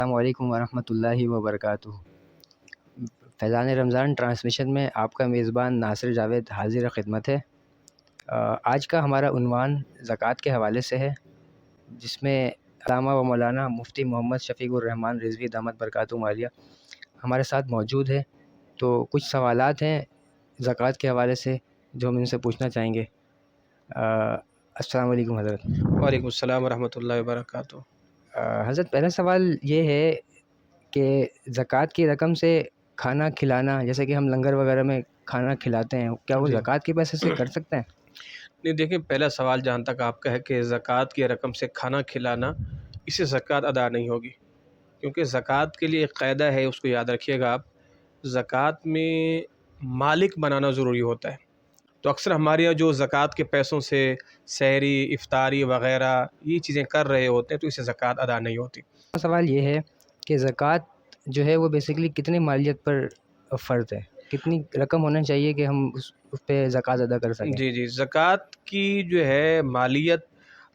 السلام علیکم ورحمۃ اللہ وبرکاتہ۔ فیضان رمضان ٹرانسمیشن میں آپ کا میزبان ناصر جاوید حاضر خدمت ہے۔ آج کا ہمارا عنوان زکوٰۃ کے حوالے سے ہے، جس میں علامہ و مولانا مفتی محمد شفیق الرحمن رضوی دامت برکاتہ عالیہ ہمارے ساتھ موجود ہے۔ تو کچھ سوالات ہیں زکوٰۃ کے حوالے سے جو ہم ان سے پوچھنا چاہیں گے۔ السلام علیکم حضرت۔ وعلیکم السلام ورحمۃ اللہ وبرکاتہ۔ حضرت پہلا سوال یہ ہے کہ زکوٰۃ کی رقم سے کھانا کھلانا، جیسے کہ ہم لنگر وغیرہ میں کھانا کھلاتے ہیں، کیا وہ جی زکوٰۃ کے پیسے سے کر سکتے ہیں؟ نہیں، دیکھیں، پہلا سوال جہاں تک آپ کا ہے کہ زکوٰۃ کی رقم سے کھانا کھلانا، اسے زکوٰۃ ادا نہیں ہوگی، کیونکہ زکوٰۃ کے لیے ایک قاعدہ ہے، اس کو یاد رکھیے گا آپ۔ زکوٰۃ میں مالک بنانا ضروری ہوتا ہے۔ تو اکثر ہمارے یہاں جو زکوٰۃ کے پیسوں سے سحری، افطاری وغیرہ یہ چیزیں کر رہے ہوتے ہیں، تو اسے زکوٰۃ ادا نہیں ہوتی۔ سوال یہ ہے کہ زکوٰۃ جو ہے وہ بیسیکلی کتنی مالیت پر فرض ہے، کتنی رقم ہونا چاہیے کہ ہم اس پہ زکوٰۃ ادا کر سکیں؟ جی، زکوٰۃ کی جو ہے مالیت،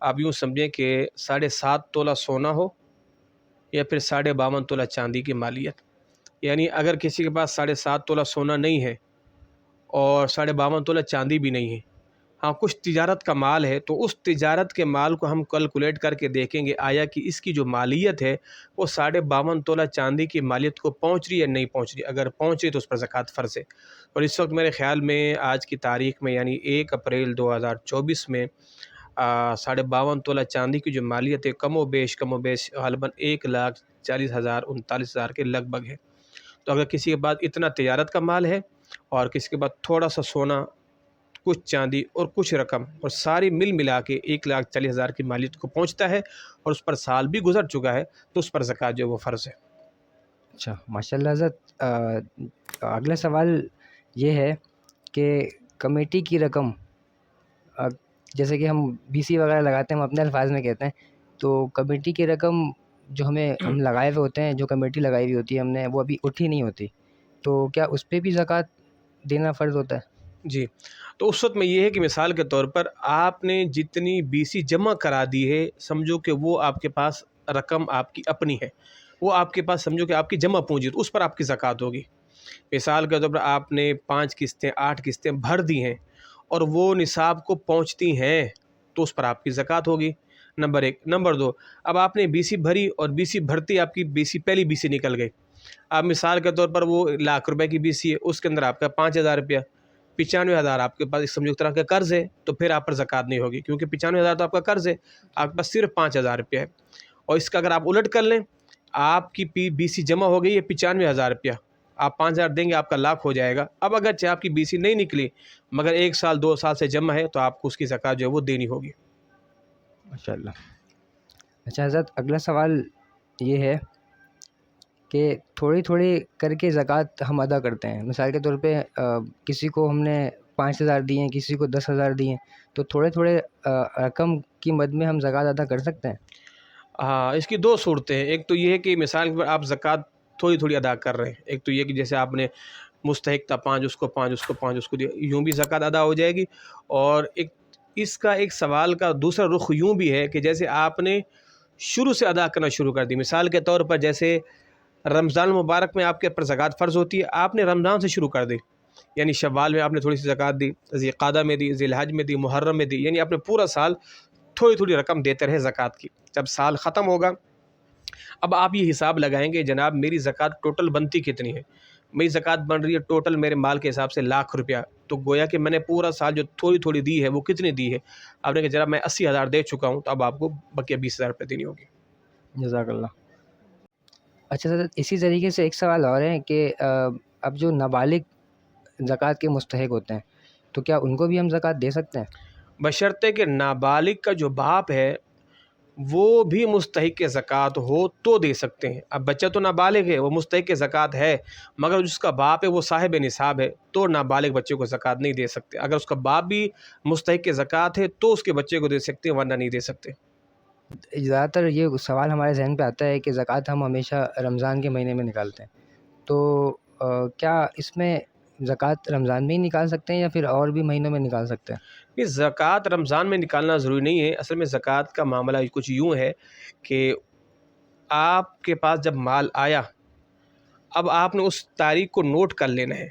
آپ یوں سمجھیں کہ 7.5 تولہ سونا ہو یا پھر 52.5 تولہ چاندی کی مالیت۔ یعنی اگر کسی کے پاس 7.5 تولہ سونا نہیں ہے اور 52.5 تولہ چاندی بھی نہیں ہے، ہاں کچھ تجارت کا مال ہے، تو اس تجارت کے مال کو ہم کیلکولیٹ کر کے دیکھیں گے آیا کہ اس کی جو مالیت ہے وہ 52.5 تولہ چاندی کی مالیت کو پہنچ رہی ہے یا نہیں پہنچ رہی۔ اگر پہنچ رہی تو اس پر زکوٰۃ فرض ہے۔ اور اس وقت میرے خیال میں آج کی تاریخ میں یعنی 1 اپریل 2024 میں 52.5 تولہ چاندی کی جو مالیت ہے کم و بیش غالباً 1,40,000 39,000 کے لگ بھگ ہے۔ تو اگر کسی کے پاس اتنا تجارت کا مال ہے اور کسی کے پاس تھوڑا سا سونا، کچھ چاندی اور کچھ رقم، اور ساری ملا کے 1,40,000 کی مالیت کو پہنچتا ہے اور اس پر سال بھی گزر چکا ہے، تو اس پر زکوٰۃ جو ہے وہ فرض ہے۔ اچھا، ماشاء اللہ حضرت۔ اگلا سوال یہ ہے کہ کمیٹی کی رقم، جیسے کہ ہم بی سی وغیرہ لگاتے ہیں، ہم اپنے الفاظ میں کہتے ہیں، تو کمیٹی کی رقم جو ہم لگائے ہوئے ہوتے ہیں، جو کمیٹی لگائی ہوئی ہوتی ہے ہم نے، وہ ابھی اٹھی نہیں ہوتی، تو کیا اس پہ بھی زکوٰۃ دینا فرض ہوتا ہے؟ جی، تو اس وقت میں یہ ہے کہ مثال کے طور پر آپ نے جتنی بی سی جمع کرا دی ہے، سمجھو کہ وہ آپ کے پاس رقم آپ کی اپنی ہے، وہ آپ کے پاس سمجھو کہ آپ کی جمع پونجی، تو اس پر آپ کی زکوٰۃ ہوگی۔ مثال کے طور پر آپ نے 5 قسطیں 8 قسطیں بھر دی ہیں اور وہ نصاب کو پہنچتی ہیں، تو اس پر آپ کی زکوٰۃ ہوگی، نمبر 1۔ نمبر 2، اب آپ نے بی سی بھری اور بی سی بھرتی آپ کی پہلی بی سی نکل گئی۔ اب مثال کے طور پر وہ ₹1,00,000 کی بی سی ہے، اس کے اندر آپ کا 5,000 روپیہ، 95,000 آپ کے پاس سمجھو ایک طرح کا قرض ہے، تو پھر آپ پر زکوٰۃ نہیں ہوگی، کیونکہ 95,000 تو آپ کا قرض ہے، آپ کے پاس صرف 5,000 روپیہ ہے۔ اور اس کا اگر آپ الٹ کر لیں، آپ کی بی سی جمع ہو گئی ہے 95,000 روپیہ، آپ 5,000 دیں گے، آپ کا 1,00,000 ہو جائے گا۔ اب اگرچہ آپ کی بی سی نہیں نکلی مگر 1 سال 2 سال سے جمع ہے، تو آپ کو اس کی زکوٰۃ جو ہے وہ دینی ہوگی۔ ماشاء اللہ۔ اچھا حضرت، اگلا سوال یہ ہے کہ تھوڑی تھوڑی کر کے زکوٰۃ ہم ادا کرتے ہیں، مثال کے طور پہ کسی کو ہم نے 5,000 دی ہیں، کسی کو 10,000 دی ہیں، تو تھوڑے تھوڑے رقم کی مد میں ہم زکوٰۃ ادا کر سکتے ہیں؟ ہاں، اس کی 2 صورتیں ہیں۔ ایک تو یہ ہے کہ مثال کے طور پر آپ زکوٰۃ تھوڑی تھوڑی ادا کر رہے ہیں۔ ایک تو یہ کہ جیسے آپ نے مستحق تھا 5، اس کو 5، اس کو 5، اس کو دیا، یوں بھی زکوٰۃ ادا ہو جائے گی۔ اور اس کا ایک سوال کا دوسرا رخ یوں بھی ہے کہ جیسے آپ نے شروع سے ادا کرنا شروع کر دی، مثال کے طور پر جیسے رمضان المبارک میں آپ کے اوپر زکوٰۃ فرض ہوتی ہے، آپ نے رمضان سے شروع کر دی، یعنی شوال میں آپ نے تھوڑی سی زکوٰۃ دی، ذی القعدہ میں دی، ذی الحج میں دی، محرم میں دی، یعنی آپ نے پورا سال تھوڑی تھوڑی رقم دیتے رہے زکوٰۃ کی۔ جب سال ختم ہوگا، اب آپ یہ حساب لگائیں گے جناب میری زکوٰۃ ٹوٹل بنتی کتنی ہے۔ میری زکوٰۃ بن رہی ہے ٹوٹل میرے مال کے حساب سے 1,00,000 روپیہ، تو گویا کہ میں نے پورا سال جو تھوڑی تھوڑی دی ہے وہ کتنی دی ہے؟ آپ نے کہا جناب میں 80,000 دے چکا ہوں، تو اب آپ کو بقیہ 20,000 روپے دینی ہوگی۔ جزاک اللہ۔ اچھا سر، اسی طریقے سے ایک سوال اور ہے کہ اب جو نابالغ زکوٰۃ کے مستحق ہوتے ہیں، تو کیا ان کو بھی ہم زکوٰۃ دے سکتے ہیں؟ بشرطے کہ نابالغ کا جو باپ ہے وہ بھی مستحق زکوٰۃ ہو تو دے سکتے ہیں۔ اب بچہ تو نابالغ ہے، وہ مستحق زکوٰۃ ہے، مگر جس کا باپ ہے وہ صاحب نصاب ہے، تو نابالغ بچے کو زکوٰۃ نہیں دے سکتے۔ اگر اس کا باپ بھی مستحق زکوٰۃ ہے تو اس کے بچے کو دے سکتے ہیں، ورنہ نہیں دے سکتے۔ زیادہ تر یہ سوال ہمارے ذہن پہ آتا ہے کہ زکوٰۃ ہم ہمیشہ رمضان کے مہینے میں نکالتے ہیں، تو کیا اس میں زکوٰۃ رمضان میں ہی نکال سکتے ہیں یا پھر اور بھی مہینوں میں نکال سکتے ہیں؟ یہ زکوٰۃ رمضان میں نکالنا ضروری نہیں ہے۔ اصل میں زکوٰۃ کا معاملہ کچھ یوں ہے کہ آپ کے پاس جب مال آیا، اب آپ نے اس تاریخ کو نوٹ کر لینا ہے.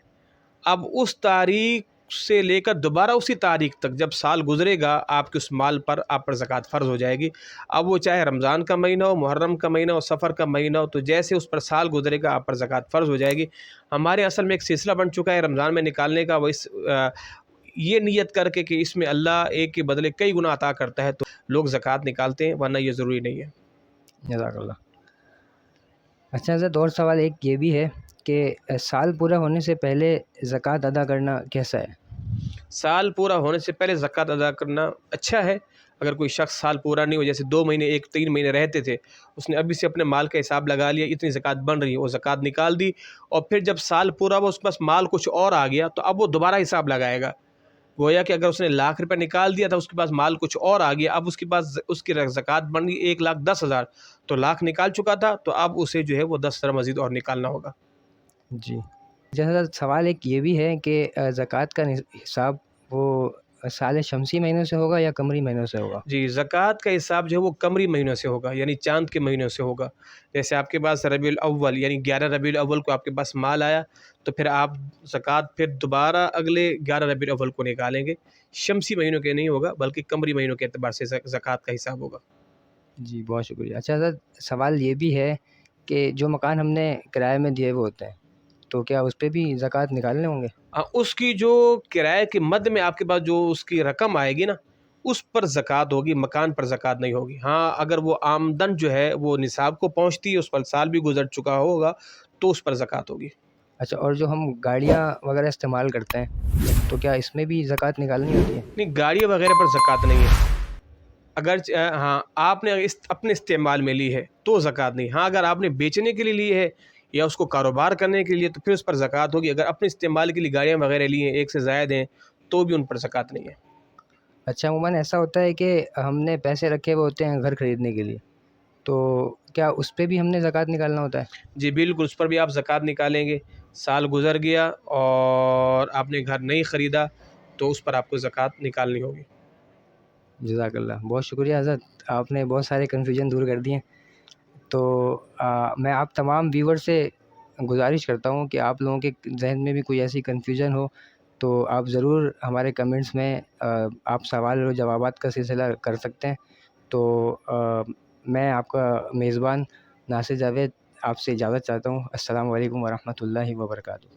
اب اس تاریخ سے لے کر دوبارہ اسی تاریخ تک جب سال گزرے گا، آپ کے اس مال پر آپ پر زکوٰۃ فرض ہو جائے گی. اب وہ چاہے رمضان کا مہینہ ہو، محرم کا مہینہ ہو، سفر کا مہینہ ہو، تو جیسے اس پر سال گزرے گا آپ پر زکوٰۃ فرض ہو جائے گی. ہمارے اصل میں ایک سلسلہ بن چکا ہے رمضان میں نکالنے کا، وہ یہ نیت کر کے کہ اس میں اللہ ایک کے بدلے کئی گنا عطا کرتا ہے، تو لوگ زکوٰۃ نکالتے ہیں، ورنہ یہ ضروری نہیں ہے. جزاک اللہ. اچھا حضرت، اور سوال ایک یہ بھی ہے کہ سال پورا ہونے سے پہلے زکوٰۃ ادا کرنا کیسا ہے؟ سال پورا ہونے سے پہلے زکوٰۃ ادا کرنا اچھا ہے. اگر کوئی شخص سال پورا نہیں ہو، جیسے 2 مہینے 3 مہینے رہتے تھے، اس نے ابھی سے اپنے مال کا حساب لگا لیا، اتنی زکوٰۃ بن رہی ہے، وہ زکوٰۃ نکال دی، اور پھر جب سال پورا ہوا اس کے پاس مال کچھ اور آ گیا، تو اب وہ دوبارہ حساب لگائے گا. گویا کہ اگر اس نے 1,00,000 روپے نکال دیا تھا، اس کے پاس مال کچھ اور آ گیا، اب اس کے پاس اس کی زکوٰۃ بن گئی 1,10,000، تو 1,00,000 نکال چکا تھا، تو اب اسے جو ہے وہ 10,000 مزید اور نکالنا ہوگا. جی. جیسا سوال ایک یہ بھی ہے کہ زکوٰۃ کا حساب وہ سال شمسی مہینوں سے ہوگا یا قمری مہینوں سے ہوگا؟ جی، زکوٰۃ کا حساب جو ہے وہ قمری مہینوں سے ہوگا، یعنی چاند کے مہینوں سے ہوگا. جیسے آپ کے پاس ربیع الاول یعنی 11 ربیع الاول کو آپ کے پاس مال آیا، تو پھر آپ زکوٰۃ پھر دوبارہ اگلے 11 ربیع الاول کو نکالیں گے. شمسی مہینوں کے نہیں ہوگا، بلکہ قمری مہینوں کے اعتبار سے زکوٰۃ کا حساب ہوگا. جی بہت شکریہ. اچھا حضرت، سوال یہ بھی ہے کہ جو مکان ہم نے کرائے میں دیے ہوئے ہوتے ہیں، تو کیا اس پہ بھی زکوٰۃ نکالنے ہوں گے؟ اس کی جو کرائے کے مد میں آپ کے پاس جو اس کی رقم آئے گی نا، اس پر زکوٰۃ ہوگی، مکان پر زکوٰۃ نہیں ہوگی. ہاں، اگر وہ آمدن جو ہے وہ نصاب کو پہنچتی ہے، اس پر سال بھی گزر چکا ہوگا، تو اس پر زکوٰۃ ہوگی. اچھا، اور جو ہم گاڑیاں وغیرہ استعمال کرتے ہیں، تو کیا اس میں بھی زکوٰۃ نکالنی ہوتی ہے؟ نہیں، گاڑی وغیرہ پر زکوٰۃ نہیں ہے. اگر ہاں آپ نے اپنے استعمال میں لی ہے تو زکوٰۃ نہیں. ہاں، اگر آپ نے بیچنے کے لیے لی ہے یا اس کو کاروبار کرنے کے لیے، تو پھر اس پر زکوٰۃ ہوگی. اگر اپنے استعمال کے لیے گاڑیاں وغیرہ لی ہیں، ایک سے زائد ہیں، تو بھی ان پر زکوٰۃ نہیں ہے. اچھا، عموماً ایسا ہوتا ہے کہ ہم نے پیسے رکھے ہوئے ہوتے ہیں گھر خریدنے کے لیے، تو کیا اس پہ بھی ہم نے زکوٰۃ نکالنا ہوتا ہے؟ جی بالکل، اس پر بھی آپ زکوٰۃ نکالیں گے. سال گزر گیا اور آپ نے گھر نہیں خریدا، تو اس پر آپ کو زکوٰۃ نکالنی ہوگی. جزاک اللہ. بہت شکریہ حضرت، آپ نے بہت سارے کنفیوژن دور کر دیے. تو میں آپ تمام ویور سے گزارش کرتا ہوں کہ آپ لوگوں کے ذہن میں بھی کوئی ایسی کنفیوژن ہو تو آپ ضرور ہمارے کمنٹس میں آپ سوال و جوابات کا سلسلہ کر سکتے ہیں. تو میں آپ کا میزبان ناصر جاوید آپ سے اجازت چاہتا ہوں. السلام علیکم ورحمۃ اللہ وبرکاتہ.